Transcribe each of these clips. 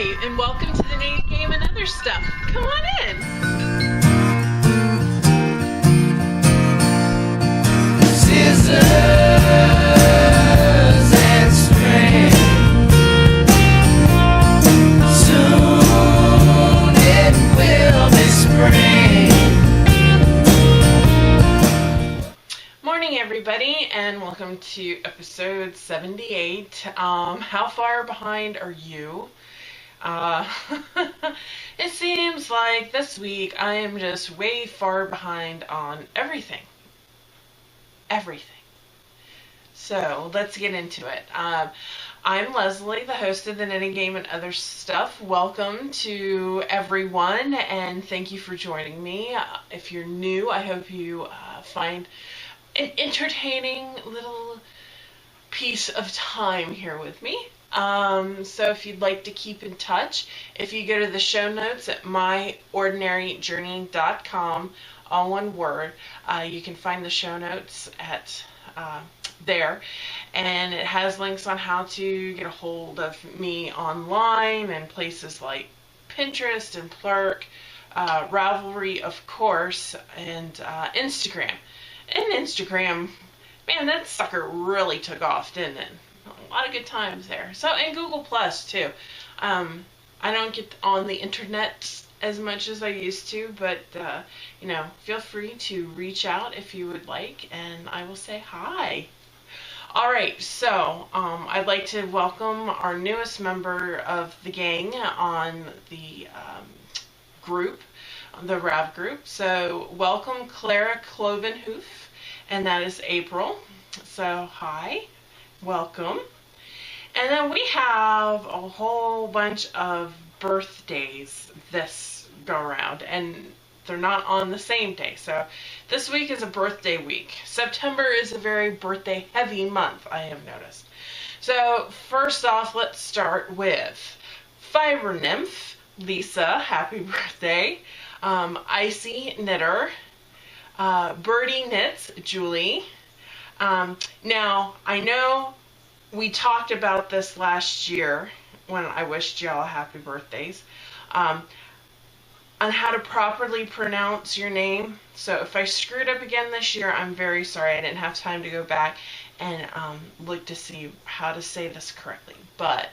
Hi, and welcome to the Nate Game and Other Stuff. Come on in. Scissors and string. Soon it will be spring. Morning, everybody, and welcome to episode 78. How far behind are you? It seems like this week I am just way far behind on everything. So let's get into it. I'm Leslie, the host of the Knitting Game and Other Stuff. Welcome to everyone, and thank you for joining me. If you're new, I hope you find an entertaining little piece of time here with me. So if you'd like to keep in touch, if you go to the show notes at myordinaryjourney.com, all one word, you can find the show notes at there, and it has links on how to get a hold of me online and places like Pinterest and Plurk, Ravelry, of course, and Instagram. And Instagram, man, that sucker really took off, didn't it? A lot of good times there. So, and Google Plus too. I don't get on the internet as much as I used to, but feel free to reach out if you would like, and I will say hi. All right, so I'd like to welcome our newest member of the gang on the group, the Rav group. So welcome Clara Clovenhoof, and that is April. So hi, welcome. And then we have a whole bunch of birthdays this go around, and they're not on the same day. So this week is a birthday week. September is a very birthday heavy month, I have noticed. So first off, let's start with Fiber Nymph, Lisa, happy birthday. Icy Knitter, Birdie Knits, Julie. Now, I know we talked about this last year when I wished y'all happy birthdays, on how to properly pronounce your name. So if I screwed up again this year, I'm very sorry. I didn't have time to go back and look to see how to say this correctly. But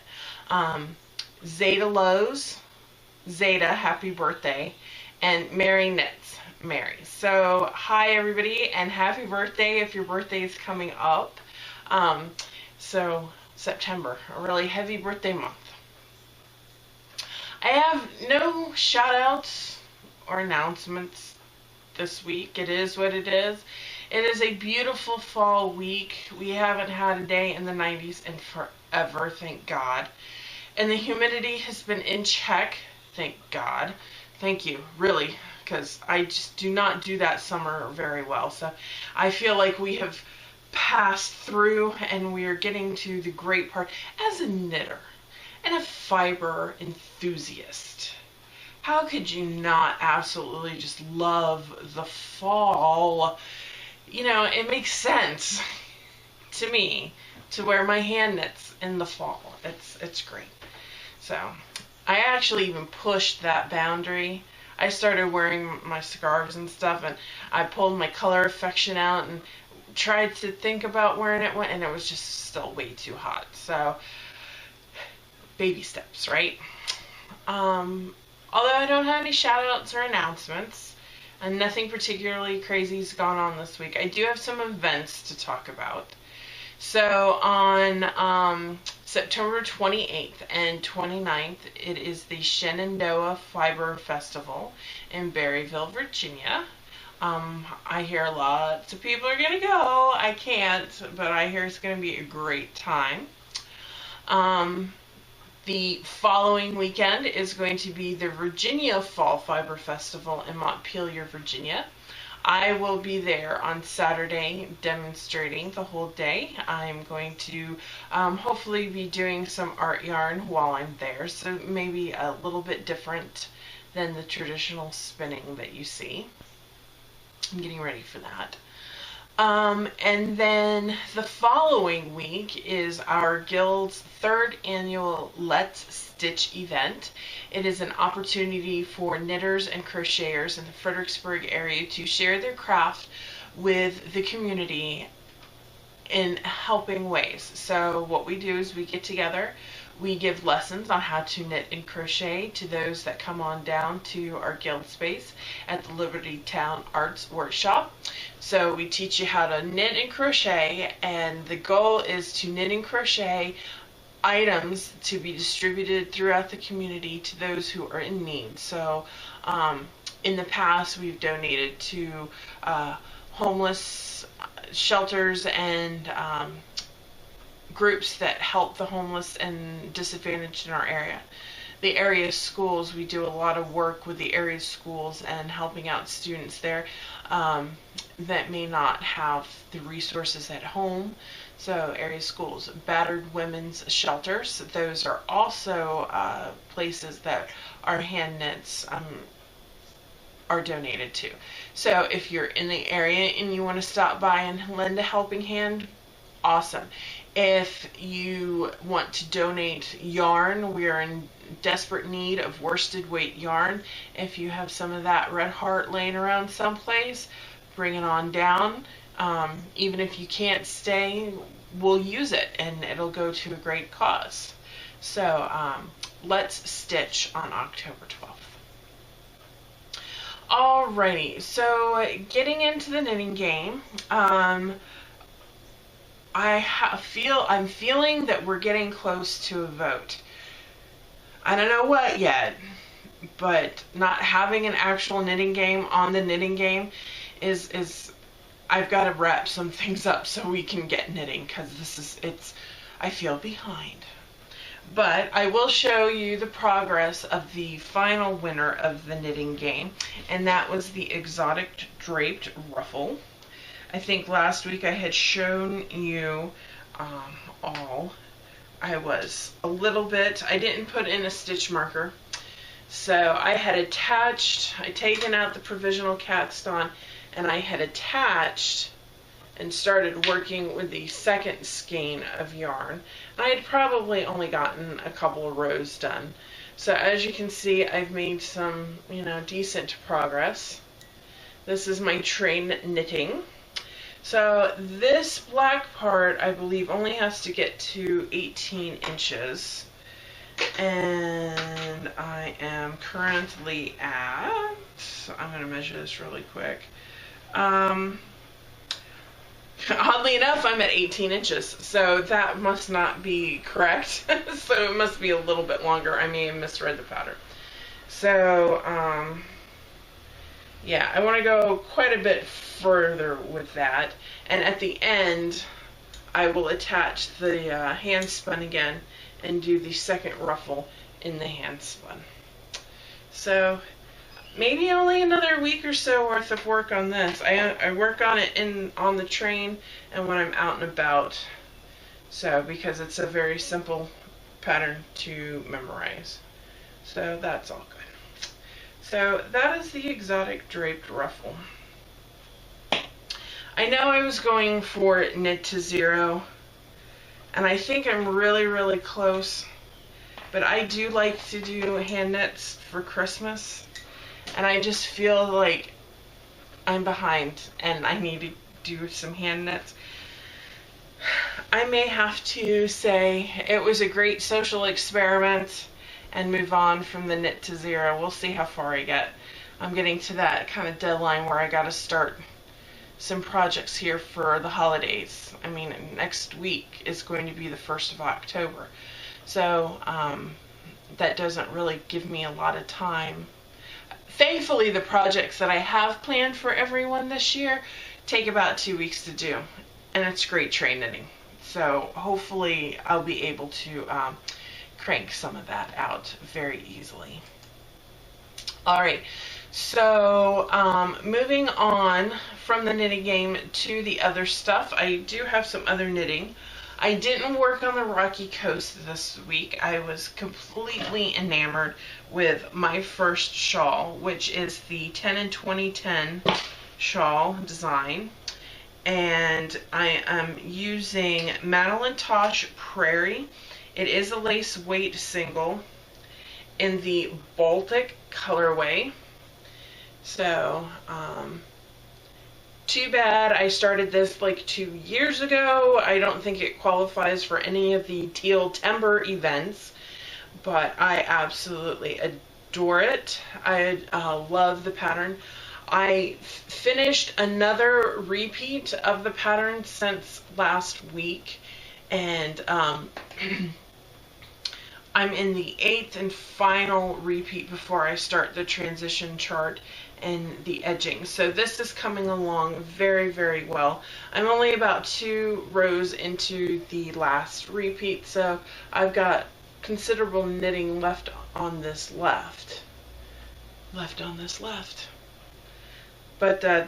Zeta Lowe's, Zeta, happy birthday, and Mary Knits, Mary. So hi everybody, and happy birthday if your birthday is coming up. So September, a really heavy birthday month. I have no shout outs or announcements this week. It is what it is. It is a beautiful fall week. We haven't had a day in the 90s in forever, thank God. And the humidity has been in check, thank God. Thank you, really, because I just do not do that summer very well. So I feel like we have passed through and we are getting to the great part. As a knitter and a fiber enthusiast, how could you not absolutely just love the fall? You know, it makes sense to me to wear my hand knits in the fall. It's great. So I actually even pushed that boundary. I started wearing my scarves and stuff, and I pulled my color affection out and tried to think about wearing it, and it was just still way too hot. So baby steps, right? Although I don't have any shout outs or announcements, and nothing particularly crazy has gone on this week, I do have some events to talk about. So on September 28th and 29th, it is the Shenandoah Fiber Festival in Berryville, Virginia. I hear lots of people are going to go. I can't, but I hear it's going to be a great time. The following weekend is going to be the Virginia Fall Fiber Festival in Montpelier, Virginia. I will be there on Saturday demonstrating the whole day. I'm going to hopefully be doing some art yarn while I'm there, so maybe a little bit different than the traditional spinning that you see. I'm getting ready for that. And then the following week is our Guild's third annual Let's Stitch event. It is an opportunity for knitters and crocheters in the Fredericksburg area to share their craft with the community in helping ways. So what we do is we get together, we give lessons on how to knit and crochet to those that come on down to our guild space at the Liberty Town Arts Workshop. So we teach you how to knit and crochet, and the goal is to knit and crochet items to be distributed throughout the community to those who are in need. So in the past we've donated to homeless shelters and groups that help the homeless and disadvantaged in our area. The area schools, we do a lot of work with the area schools and helping out students there that may not have the resources at home. So area schools, battered women's shelters, those are also places that our hand knits are donated to. So if you're in the area and you want to stop by and lend a helping hand, awesome. If you want to donate yarn, we are in desperate need of worsted weight yarn. If you have some of that Red Heart laying around someplace, bring it on down. Even if you can't stay, we'll use it and it'll go to a great cause. So let's stitch on October 12th. Alrighty, so getting into the knitting game, I'm feeling that we're getting close to a vote. I don't know what yet, but not having an actual knitting game on the knitting game is I've got to wrap some things up so we can get knitting, because I feel behind. But I will show you the progress of the final winner of the knitting game, and that was the exotic draped ruffle. I think last week I had shown you all. I was a little bit, I didn't put in a stitch marker, so I had taken out the provisional cast on, and I had attached and started working with the second skein of yarn. I had probably only gotten a couple of rows done. So as you can see, I've made some, decent progress. This is my train knitting. So this black part, I believe, only has to get to 18 inches. And I am currently at, I'm going to measure this really quick. Oddly enough, I'm at 18 inches, so that must not be correct. So it must be a little bit longer. I may have misread the pattern. So, yeah, I want to go quite a bit further with that. And at the end, I will attach the hand spun again and do the second ruffle in the hand spun. So maybe only another week or so worth of work on this. I work on it on the train and when I'm out and about. So because it's a very simple pattern to memorize. So that's all good. So that is the exotic draped ruffle. I know I was going for knit to zero, and I think I'm really, really close, but I do like to do hand knits for Christmas, and I just feel like I'm behind and I need to do some hand knits. I may have to say it was a great social experiment and move on from the knit to zero. We'll see how far I get. I'm getting to that kind of deadline where I got to start some projects here for the holidays. I mean, next week is going to be the 1st of October. So that doesn't really give me a lot of time. Thankfully, the projects that I have planned for everyone this year take about 2 weeks to do. And it's great train knitting. So hopefully I'll be able to crank some of that out very easily. Alright, so moving on from the knitting game to the other stuff, I do have some other knitting. I didn't work on the Rocky Coast this week. I was completely enamored with my first shawl, which is the 10 and 2010 shawl design. and I am using Madeline Tosh Prairie. It is a lace weight single in the Baltic colorway. So, too bad I started this like 2 years ago. I don't think it qualifies for any of the teal timber events, but I absolutely adore it. I love the pattern. I finished another repeat of the pattern since last week, and I'm in the 8th and final repeat before I start the transition chart and the edging. So this is coming along very, very well. I'm only about 2 rows into the last repeat, so I've got considerable knitting left on this left. But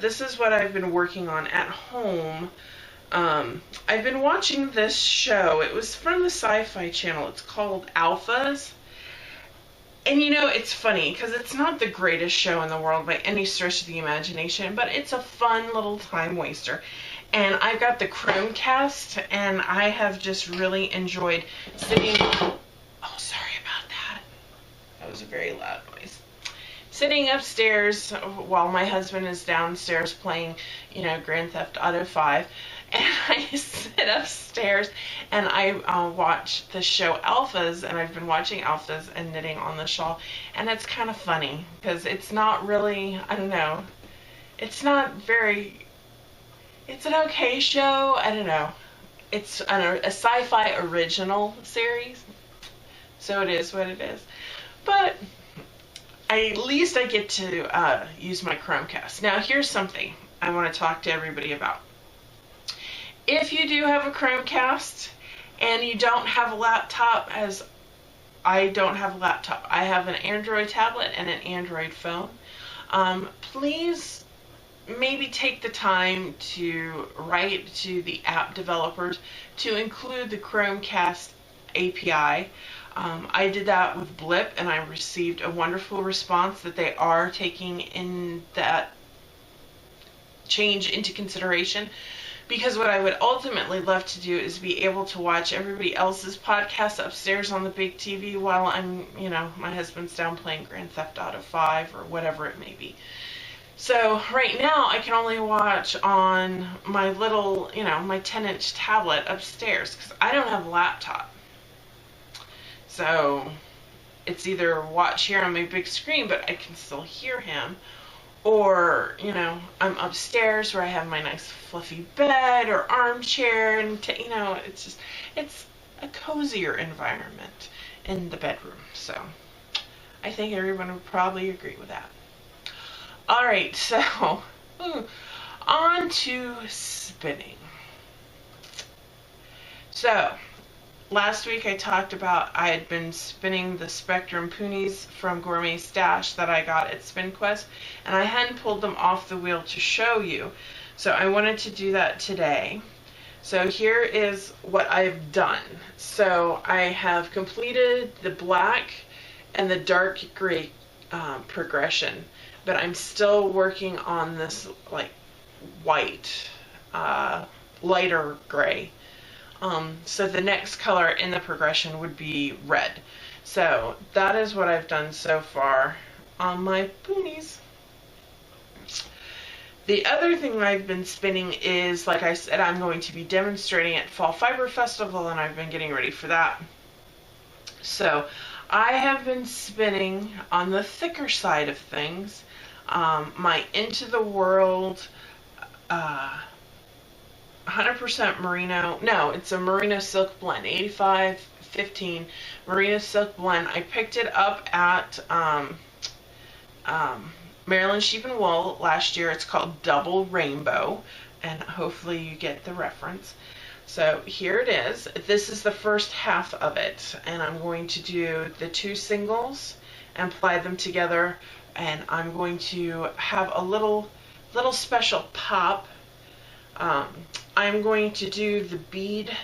this is what I've been working on at home. I've been watching this show. It was from the Sci-Fi Channel. It's called Alphas. And you know, it's funny because it's not the greatest show in the world by any stretch of the imagination, but it's a fun little time waster. And I've got the Chromecast, and I have just really enjoyed sitting... Oh, sorry about that. That was a very loud noise. Sitting upstairs while my husband is downstairs playing, you know, Grand Theft Auto 5. And I sit upstairs and I watch the show Alphas, and I've been watching Alphas and knitting on the shawl. And it's kind of funny because it's not really, I don't know, it's not very, it's an okay show. I don't know. It's a sci-fi original series, so it is what it is. But at least I get to use my Chromecast. Now here's something I want to talk to everybody about. If you do have a Chromecast and you don't have a laptop, as I don't have a laptop, I have an Android tablet and an Android phone, please maybe take the time to write to the app developers to include the Chromecast API. I did that with Blip, and I received a wonderful response that they are taking in that change into consideration. Because what I would ultimately love to do is be able to watch everybody else's podcast upstairs on the big TV while I'm, you know, my husband's down playing Grand Theft Auto 5 or whatever it may be. So right now I can only watch on my little, you know, my 10-inch tablet upstairs because I don't have a laptop. So it's either watch here on my big screen, but I can still hear him, or, you know, I'm upstairs where I have my nice fluffy bed or armchair, and, you know, it's just, it's a cozier environment in the bedroom. So I think everyone would probably agree with that. All right, so on to spinning. So last week I talked about I had been spinning the Spectrum Poonies from Gourmet Stash that I got at SpinQuest, and I hadn't pulled them off the wheel to show you. So I wanted to do that today. So here is what I've done. So I have completed the black and the dark gray progression, but I'm still working on this like white, lighter gray. So the next color in the progression would be red. So that is what I've done so far on my poonies. The other thing I've been spinning is, like I said, I'm going to be demonstrating at Fall Fiber Festival, and I've been getting ready for that. So I have been spinning on the thicker side of things. My Into the World 100% merino, no, it's a merino silk blend, 85-15 merino silk blend. I picked it up at Maryland Sheep and Wool last year. It's called Double Rainbow, and hopefully you get the reference. So here it is. This is the first half of it, and I'm going to do the 2 singles and apply them together, and I'm going to have a little special pop. I'm going to do the bead,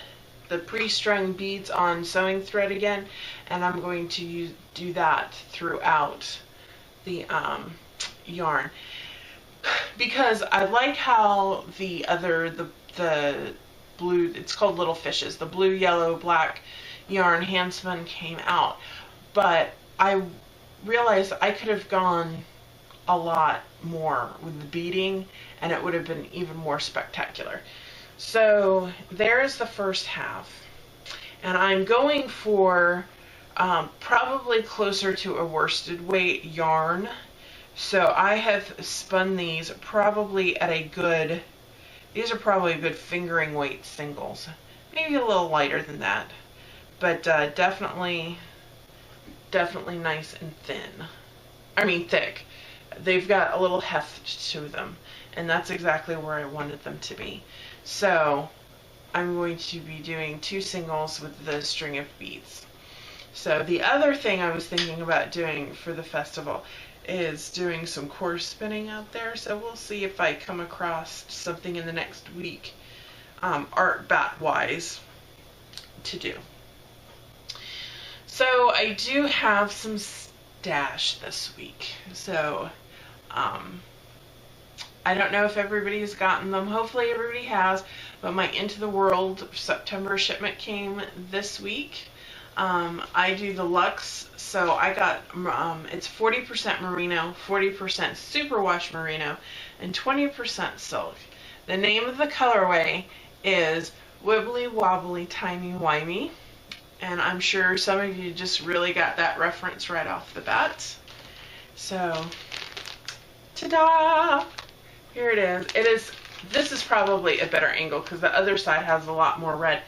the pre-strung beads on sewing thread again, and I'm going to do that throughout the yarn. because I like how the blue, it's called Little Fishes, the blue, yellow, black yarn hand spun came out, but I realized I could have gone a lot more with the beading and it would have been even more spectacular. So there's the first half, and I'm going for probably closer to a worsted weight yarn. So I have spun these probably at a good, these are probably a good fingering weight singles, maybe a little lighter than that, but definitely nice and thin. I mean thick. They've got a little heft to them, and that's exactly where I wanted them to be. So I'm going to be doing 2 singles with the string of beads. So the other thing I was thinking about doing for the festival is doing some course spinning out there. So we'll see if I come across something in the next week, art bat wise, to do. So I do have some stash this week. So I don't know if everybody's gotten them. Hopefully everybody has, but my Into the World September shipment came this week. I do the Luxe, so I got, it's 40% merino, 40% superwash merino, and 20% silk. The name of the colorway is Wibbly Wobbly Timey Wimey, and I'm sure some of you just really got that reference right off the bat. So, ta-da! Here it is. This is probably a better angle because the other side has a lot more red,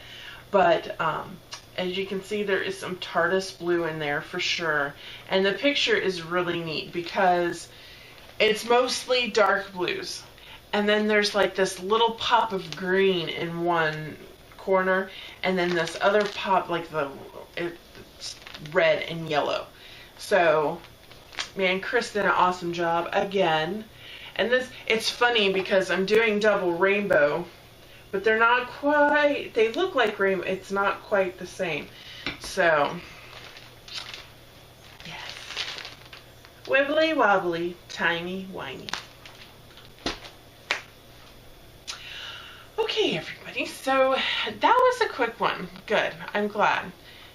but as you can see, there is some Tardis blue in there for sure. And the picture is really neat because it's mostly dark blues. And then there's like this little pop of green in one corner. And then this other pop, like it's red and yellow. So, man, Chris did an awesome job again. And it's funny because I'm doing double rainbow, but they're not quite, they look like rainbow, it's not quite the same. So, yes. Wibbly wobbly, timey wimey. Okay, everybody, so that was a quick one. Good, I'm glad.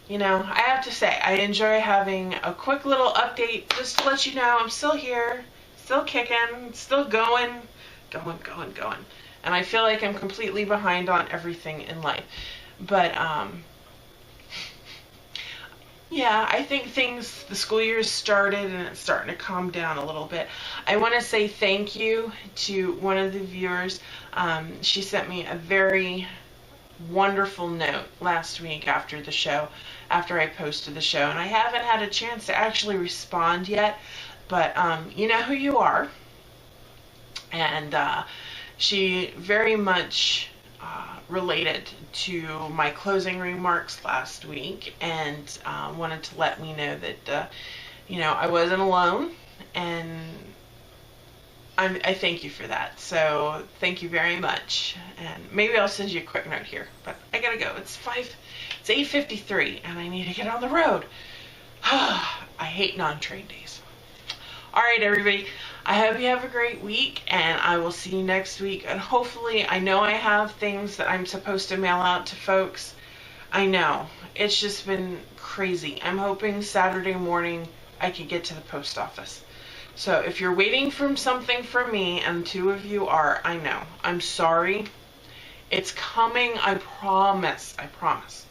You know, I have to say, I enjoy having a quick little update just to let you know I'm still here, still kicking, still going. And I feel like I'm completely behind on everything in life. But, yeah, I think the school year started and it's starting to calm down a little bit. I want to say thank you to one of the viewers. She sent me a very wonderful note last week after the show, after I posted the show. And I haven't had a chance to actually respond yet, but you know who you are. And, she very much related to my closing remarks last week and wanted to let me know that, you know, I wasn't alone, and I thank you for that. So thank you very much. And maybe I'll send you a quick note here, but I gotta go. It's 8:53 and I need to get on the road. I hate non-train days. All right, everybody. I hope you have a great week, and I will see you next week. And hopefully, I know I have things that I'm supposed to mail out to folks. I know. It's just been crazy. I'm hoping Saturday morning I can get to the post office. So if you're waiting for something from me, and 2 of you are, I know. I'm sorry. It's coming. I promise. I promise.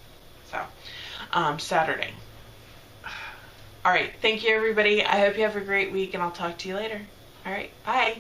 So, Saturday. All right. Thank you, everybody. I hope you have a great week, and I'll talk to you later. All right. Bye.